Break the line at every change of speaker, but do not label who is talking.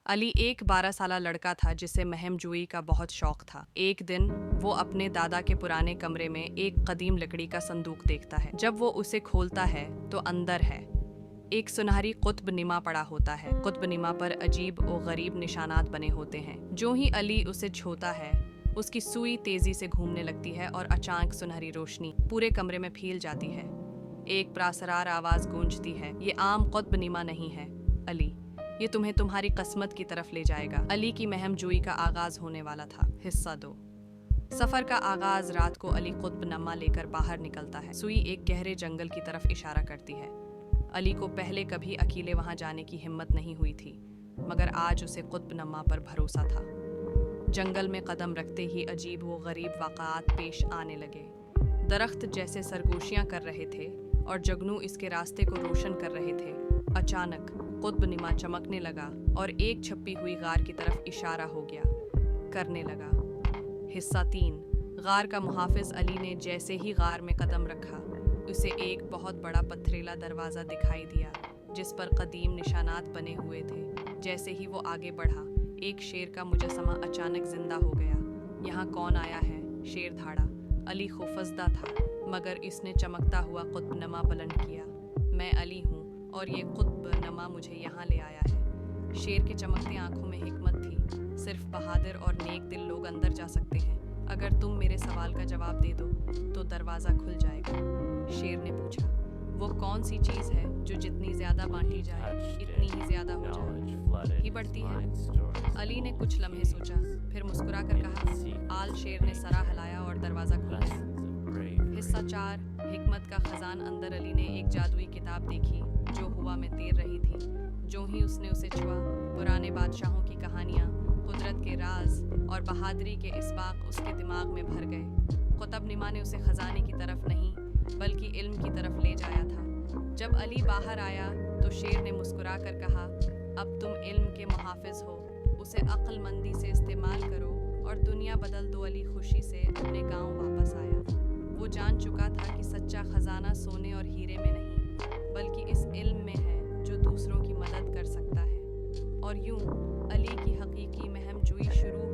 علی ایک 12 سالہ لڑکا تھا جسے مہم جوئی کا بہت شوق تھا۔ ایک دن وہ اپنے دادا کے پرانے کمرے میں ایک قدیم لکڑی کا صندوق دیکھتا ہے۔ جب وہ اسے کھولتا ہے تو اندر ہے ایک سنہری قطب نما پڑا ہوتا ہے۔ قطب نما پر عجیب و غریب نشانات بنے ہوتے ہیں۔ جو ہی علی اسے چھوتا ہے اس کی سوئی تیزی سے گھومنے لگتی ہے اور اچانک سنہری روشنی پورے کمرے میں پھیل جاتی ہے۔ ایک پراسرار آواز گونجتی ہے، یہ عام قطب نما نہیں ہے علی، یہ تمہیں تمہاری قسمت کی طرف لے جائے گا۔ علی کی مہم جوئی کا آغاز ہونے والا تھا۔ حصہ 2۔ سفر کا آغاز رات کو علی قطب نما لے کر باہر نکلتا ہے۔ سوئی ایک گہرے جنگل کی طرف اشارہ کرتی ہے۔ علی کو پہلے کبھی اکیلے وہاں جانے کی ہمت نہیں ہوئی تھی، مگر آج اسے قطب نما پر بھروسہ تھا۔ جنگل میں قدم رکھتے ہی عجیب و غریب واقعات پیش آنے لگے۔ درخت جیسے سرگوشیاں کر رہے تھے اور جگنو اس کے راستے کو روشن کر رہے تھے۔ اچانک قطب نما چمکنے لگا اور ایک چھپی ہوئی غار کی طرف اشارہ کرنے لگا۔ حصہ 3۔ غار کا محافظ علی نے جیسے ہی غار میں قدم رکھا، اسے ایک بہت بڑا پتھریلا دروازہ دکھائی دیا جس پر قدیم نشانات بنے ہوئے تھے۔ جیسے ہی وہ آگے بڑھا، ایک شیر کا مجسمہ اچانک زندہ ہو گیا۔ یہاں کون آیا ہے؟ شیر دھاڑا۔ علی خوفزدہ تھا، مگر اس نے چمکتا ہوا قطب نما بلند کیا۔ میں علی ہوں اور یہ قطب نما مجھے یہاں لے آیا ہے۔ شیر کے چمکتے آنکھوں میں حکمت تھی۔ صرف بہادر اور نیک دل لوگ اندر جا سکتے ہیں۔ اگر تم میرے سوال کا جواب دے دو تو دروازہ کھل جائے گا۔ شیر نے پوچھا، وہ کون سی چیز ہے جو جتنی زیادہ بانٹی جائے اتنی ہی زیادہ ہو جائے ہی بڑھتی ہے؟ علی نے کچھ لمحے سوچا، پھر مسکرا کر کہا، آل۔ شیر نے سرا ہلایا اور دروازہ کھل گیا۔ حصہ 4۔ حکمت کا خزان۔ اندر علی نے ایک جادوئی کتاب دیکھی جو ہوا میں تیر رہی تھی۔ جو ہی اس نے اسے چھوا، پرانے بادشاہوں کی کہانیاں، قدرت کے راز اور بہادری کے اسباق اس کے دماغ میں بھر گئے۔ قطب نما نے اسے خزانے کی طرف نہیں بلکہ علم کی طرف لے جایا تھا۔ جب علی باہر آیا تو شیر نے مسکرا کر کہا، اب تم علم کے محافظ ہو، اسے عقل مندی سے استعمال کرو اور دنیا بدل دو۔ علی خوشی سے اپنے گاؤں واپس آیا۔ وہ جان چکا تھا کہ سچا خزانہ سونے اور ہیرے میں نہیں بلکہ اس علم میں ہے جو دوسروں کی مدد کر سکتا ہے۔ اور یوں علی کی حقیقی مہم جوئی شروع